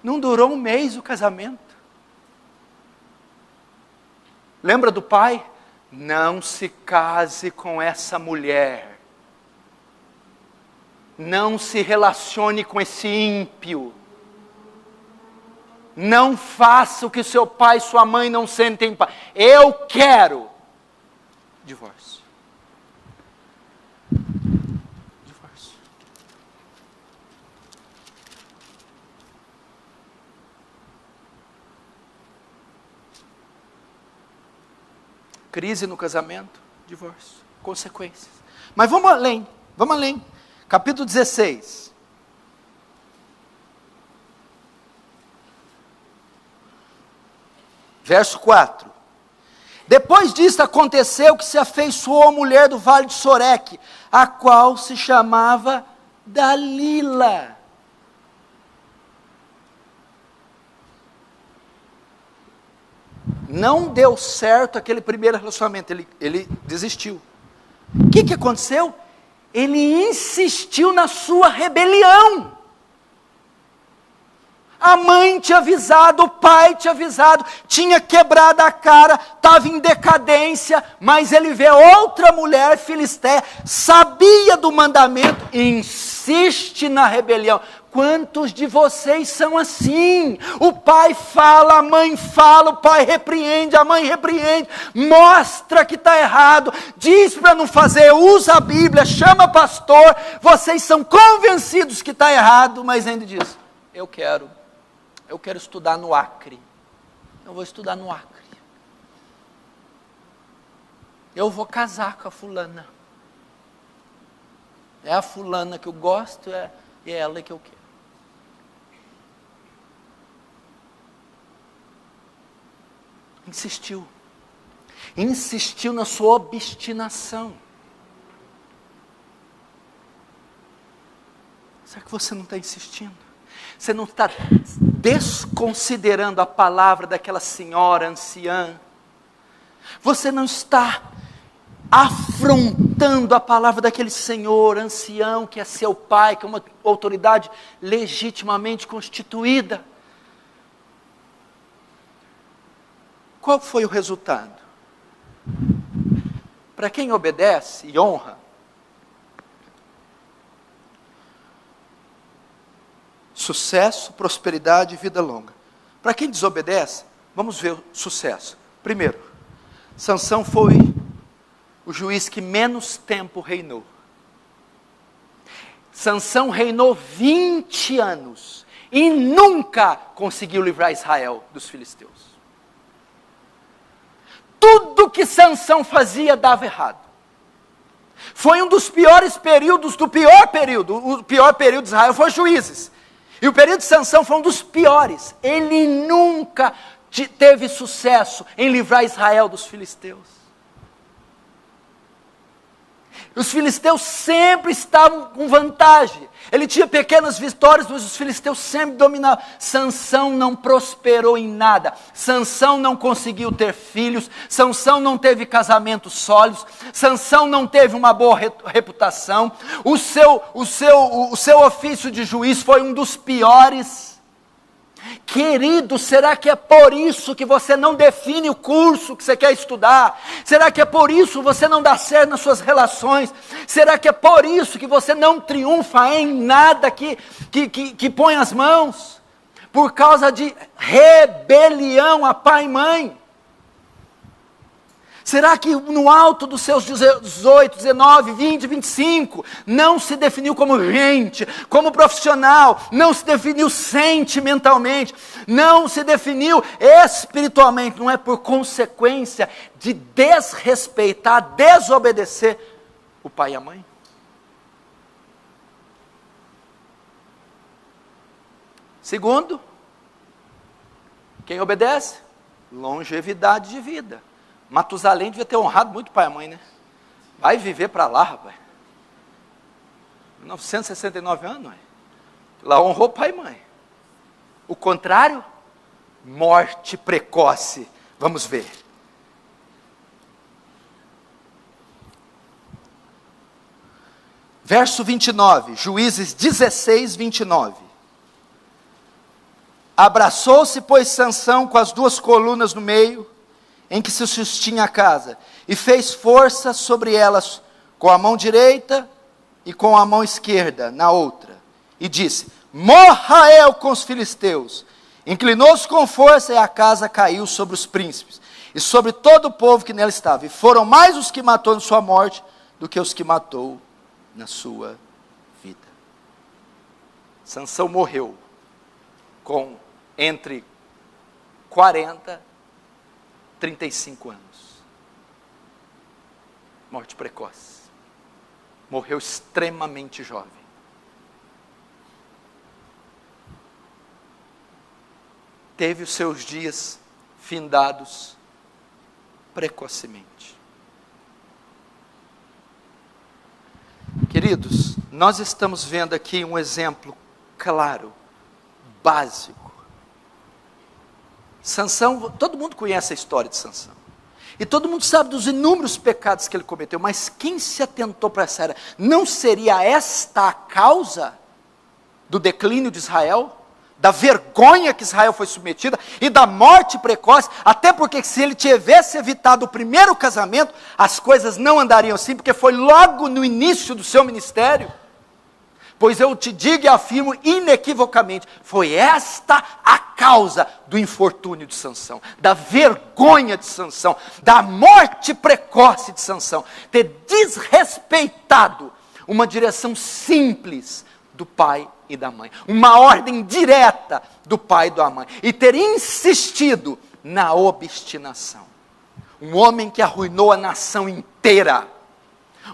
Não durou um mês o casamento. Lembra do pai? Não se case com essa mulher. Não se relacione com esse ímpio. Não faça o que seu pai e sua mãe não sentem paz. Eu quero divórcio. Divórcio. Crise no casamento, divórcio, consequências. Mas vamos além, vamos além. Capítulo 16. Verso 4. Depois disso aconteceu que se afeiçoou a mulher do vale de Soreque, a qual se chamava Dalila. Não deu certo aquele primeiro relacionamento, ele desistiu. O que aconteceu? Ele insistiu na sua rebelião. A mãe tinha avisado, o pai tinha avisado, tinha quebrado a cara, estava em decadência, mas ele vê outra mulher filisteia, sabia do mandamento e insiste na rebelião. quantos de vocês são assim? O pai fala, a mãe fala, o pai repreende, a mãe repreende, mostra que está errado, diz para não fazer, usa a Bíblia, chama pastor, vocês são convencidos que está errado, mas ainda diz, eu quero estudar no Acre, eu vou estudar no Acre, eu vou casar com a fulana, é a fulana que eu gosto, é ela que eu quero. Insistiu na sua obstinação. Será que você não está insistindo? Você não está desconsiderando a palavra daquela senhora anciã? Você não está afrontando a palavra daquele senhor ancião, que é seu pai, que é uma autoridade legitimamente constituída? Qual foi o resultado? Para quem obedece e honra, sucesso, prosperidade e vida longa. Para quem desobedece, vamos ver o sucesso. Primeiro, Sansão foi o juiz que menos tempo reinou. Sansão reinou 20 anos e nunca conseguiu livrar Israel dos filisteus. Tudo que Sansão fazia dava errado. Foi um dos piores períodos do pior período. O pior período de Israel foi Juízes. E o período de Sansão foi um dos piores. Ele nunca teve sucesso em livrar Israel dos filisteus. Os filisteus sempre estavam com vantagem. Ele tinha pequenas vitórias, mas os filisteus sempre dominavam. Sansão não prosperou em nada. Sansão não conseguiu ter filhos. Sansão não teve casamentos sólidos. Sansão não teve uma boa reputação. O seu ofício de juiz foi um dos piores. Querido, será que é por isso que você não define o curso que você quer estudar? Será que é por isso que você não dá certo nas suas relações? Será que é por isso que você não triunfa em nada que põe as mãos? Por causa de rebelião a pai e mãe? Será que no alto dos seus 18, 19, 20, 25, não se definiu como gente, como profissional, não se definiu sentimentalmente, não se definiu espiritualmente? Não é por consequência de desrespeitar, desobedecer o pai e a mãe? Segundo, quem obedece? Longevidade de vida. Matusalém devia ter honrado muito o pai e a mãe, né? Vai viver para lá, rapaz. 969 anos, ué. Lá honrou pai e mãe. O contrário, morte precoce. Vamos ver. Verso 29, Juízes 16, 29. Abraçou-se, pois, Sansão com as duas colunas no meio, em que se sustinha a casa, e fez força sobre elas com a mão direita e com a mão esquerda na outra, e disse: morra eu com os filisteus. Inclinou-se com força, e a casa caiu sobre os príncipes, e sobre todo o povo que nela estava, e foram mais os que matou na sua morte, do que os que matou na sua vida. Sansão morreu com entre 40 35 anos. Morte precoce. Morreu extremamente jovem. Teve os seus dias findados precocemente. Queridos, nós estamos vendo aqui um exemplo claro, básico. Sansão, todo mundo conhece a história de Sansão. E todo mundo sabe dos inúmeros pecados que ele cometeu. Mas quem se atentou para essa área? Não seria esta a causa do declínio de Israel? Da vergonha que Israel foi submetida e da morte precoce? Até porque se ele tivesse evitado o primeiro casamento, as coisas não andariam assim, porque foi logo no início do seu ministério. Pois eu te digo e afirmo inequivocamente, foi esta a causa do infortúnio de Sansão, da vergonha de Sansão, da morte precoce de Sansão, ter desrespeitado uma direção simples do pai e da mãe, uma ordem direta do pai e da mãe, e ter insistido na obstinação. Um homem que arruinou a nação inteira,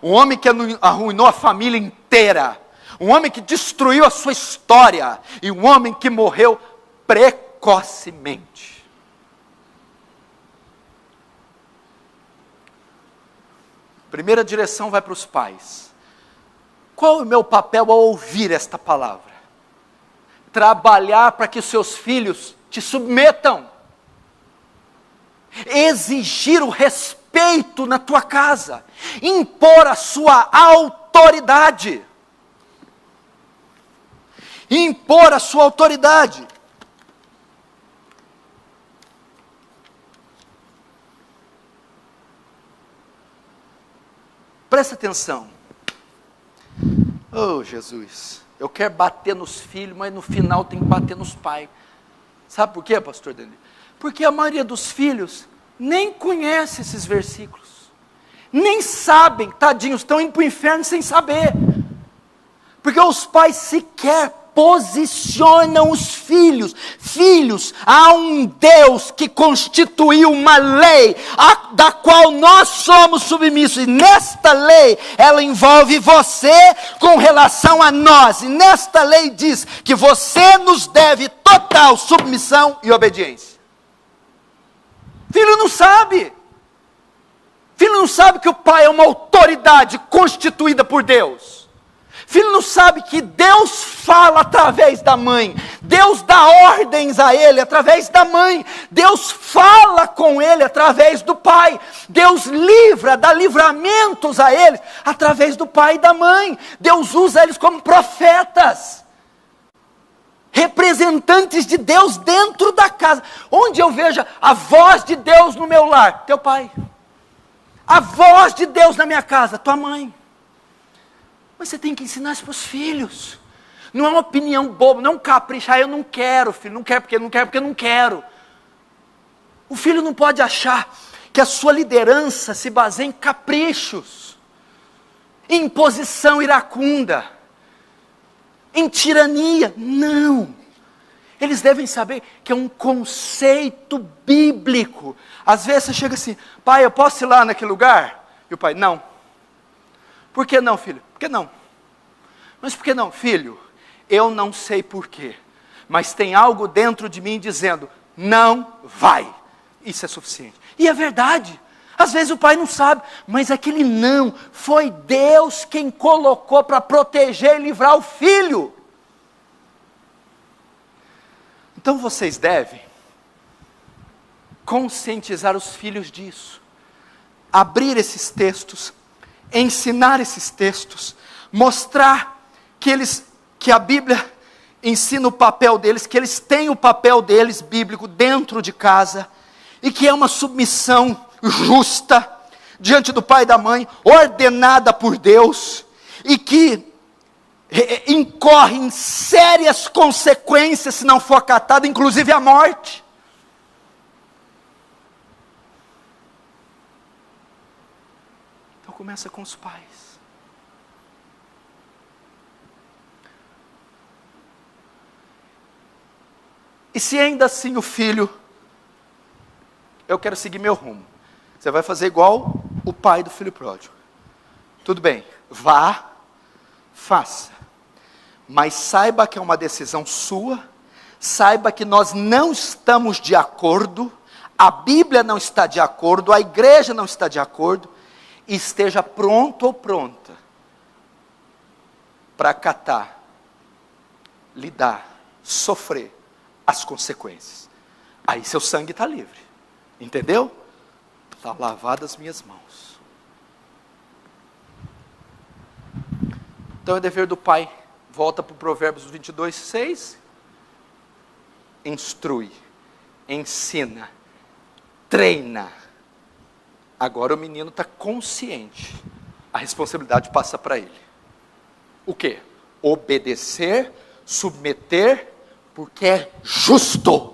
um homem que arruinou a família inteira, um homem que destruiu a sua história, e um homem que morreu precocemente. Primeira direção vai para os pais. Qual é o meu papel ao ouvir esta palavra? Trabalhar para que os seus filhos te submetam. Exigir o respeito na tua casa. Impor a sua autoridade. Impor a sua autoridade. Presta atenção. Oh, Jesus, eu quero bater nos filhos, mas no final tem que bater nos pais. Sabe por quê, pastor Daniel? Porque a maioria dos filhos nem conhece esses versículos. Nem sabem, tadinhos, estão indo para o inferno sem saber. Porque os pais sequer posicionam os filhos. Filhos, há um Deus que constituiu uma lei, da qual nós somos submissos. E nesta lei, ela envolve você com relação a nós. E nesta lei diz que você nos deve total submissão e obediência. Filho não sabe. Filho não sabe que o pai é uma autoridade constituída por Deus. Filho não sabe que Deus fala através da mãe. Deus dá ordens a ele através da mãe. Deus fala com ele através do pai. Deus dá livramentos a eles através do pai e da mãe. Deus usa eles como profetas. Representantes de Deus dentro da casa. Onde eu vejo a voz de Deus no meu lar? Teu pai. A voz de Deus na minha casa? Tua mãe. Mas você tem que ensinar isso para os filhos. Não é uma opinião boba, não capricha. Eu não quero, filho, não quero porque eu não quero. O filho não pode achar que a sua liderança se baseia em caprichos, em imposição iracunda, em tirania. Não. Eles devem saber que é um conceito bíblico. Às vezes você chega assim, pai, eu posso ir lá naquele lugar? E o pai, não. Por que não, filho? Por que não? Mas por que não, filho? Eu não sei por quê, mas tem algo dentro de mim dizendo, não vai. Isso é suficiente. E é verdade. Às vezes o pai não sabe, mas aquele não, foi Deus quem colocou para proteger e livrar o filho. Então vocês devem conscientizar os filhos disso. Abrir esses textos, ensinar esses textos, mostrar que a Bíblia ensina o papel deles, que eles têm o papel deles bíblico dentro de casa, e que é uma submissão justa, diante do pai e da mãe, ordenada por Deus, e que incorre em sérias consequências se não for acatada, inclusive a morte. Então começa com os pais. E se ainda assim o filho, eu quero seguir meu rumo, você vai fazer igual o pai do filho pródigo. Tudo bem, vá, faça, mas saiba que é uma decisão sua, saiba que nós não estamos de acordo, a Bíblia não está de acordo, a igreja não está de acordo, e esteja pronto ou pronta para acatar, lidar, sofrer as consequências. Aí seu sangue está livre, entendeu? Está lavado as minhas mãos. Então é dever do pai. Volta para o Provérbios 22, 6. Instrui, ensina, treina. Agora o menino está consciente. A responsabilidade passa para ele. O quê? Obedecer, submeter, porque é justo,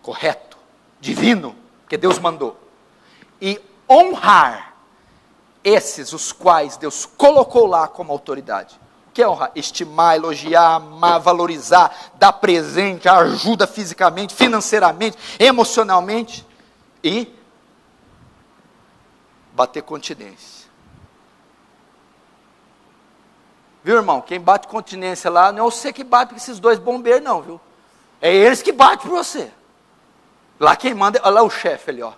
correto, divino, que Deus mandou. E honrar esses os quais Deus colocou lá como autoridade. O que é honrar? Estimar, elogiar, amar, valorizar, dar presente, ajuda fisicamente, financeiramente, emocionalmente e bater continência. Viu, irmão? Quem bate continência lá, não é você que bate com esses dois bombeiros não, viu? É eles que batem por você. Lá quem manda, olha lá o chefe ali, ó.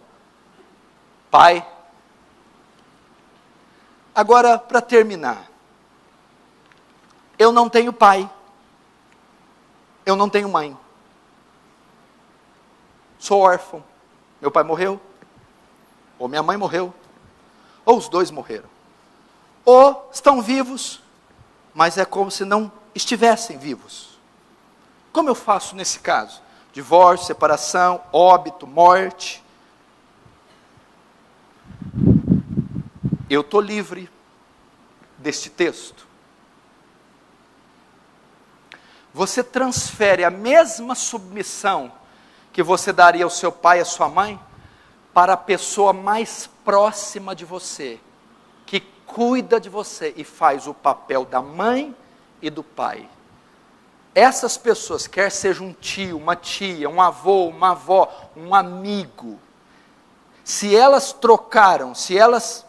Pai. Agora, para terminar. Eu não tenho pai. Eu não tenho mãe. Sou órfão. Meu pai morreu. Ou minha mãe morreu. Ou os dois morreram. Ou estão vivos, mas é como se não estivessem vivos. Como eu faço nesse caso? Divórcio, separação, óbito, morte. Eu estou livre deste texto. Você transfere a mesma submissão que você daria ao seu pai e à sua mãe para a pessoa mais próxima de você, que cuida de você e faz o papel da mãe e do pai. Essas pessoas, quer seja um tio, uma tia, um avô, uma avó, um amigo, se elas trocaram, se elas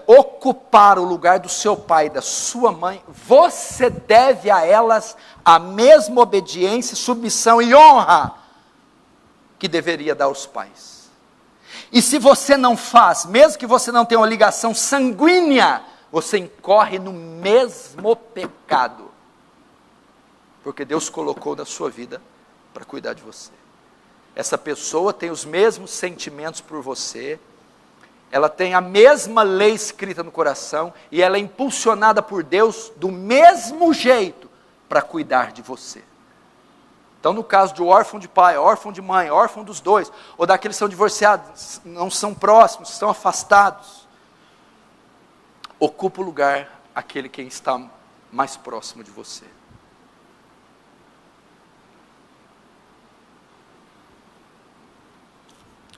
ocupar o lugar do seu pai e da sua mãe, você deve a elas a mesma obediência, submissão e honra que deveria dar aos pais. E se você não faz, mesmo que você não tenha uma ligação sanguínea, você incorre no mesmo pecado, porque Deus colocou na sua vida para cuidar de você. Essa pessoa tem os mesmos sentimentos por você, ela tem a mesma lei escrita no coração, e ela é impulsionada por Deus do mesmo jeito para cuidar de você. Então, no caso de órfão de pai, órfão de mãe, órfão dos dois, ou daqueles que são divorciados, não são próximos, estão afastados, ocupa o lugar aquele quem está mais próximo de você.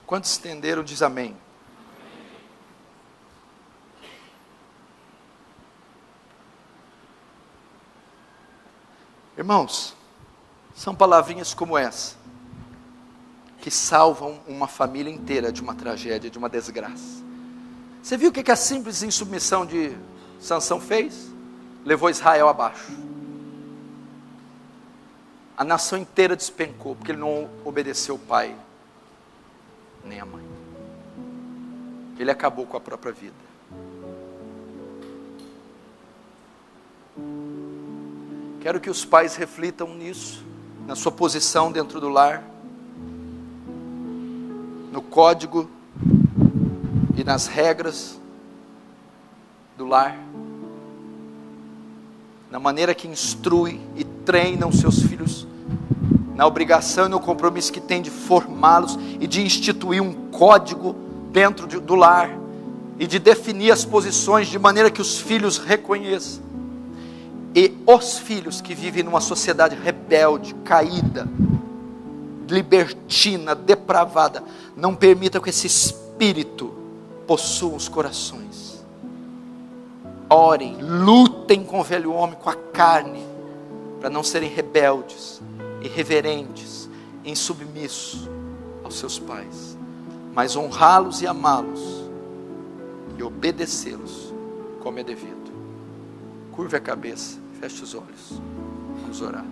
Quantos entenderam, diz amém. Irmãos, são palavrinhas como essa, que salvam uma família inteira de uma tragédia, de uma desgraça. Você viu o que a simples insubmissão de Sansão fez? Levou Israel abaixo. A nação inteira despencou, porque ele não obedeceu o pai, nem a mãe. Ele acabou com a própria vida. Quero que os pais reflitam nisso, na sua posição dentro do lar, no código e nas regras do lar, na maneira que instrui e treina os seus filhos, na obrigação e no compromisso que tem de formá-los e de instituir um código dentro do lar e de definir as posições de maneira que os filhos reconheçam. E os filhos que vivem numa sociedade rebelde, caída, libertina, depravada, não permitam que esse espírito possua os corações. Orem, lutem com o velho homem, com a carne, para não serem rebeldes, irreverentes, insubmissos aos seus pais, mas honrá-los e amá-los e obedecê-los como é devido. Curve a cabeça, feche os olhos, vamos orar.